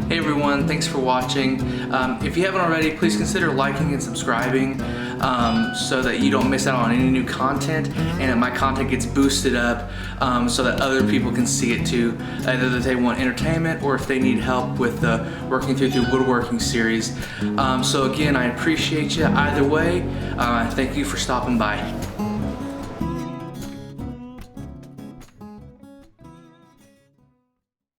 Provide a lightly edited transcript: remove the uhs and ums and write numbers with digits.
Hey everyone, thanks for watching. If you haven't already, please consider liking and subscribing so that you don't miss out on any new content and that my content gets boosted up so that other people can see it too, either that they want entertainment or if they need help with working through the woodworking series. So again, I appreciate you either way. Thank you for stopping by.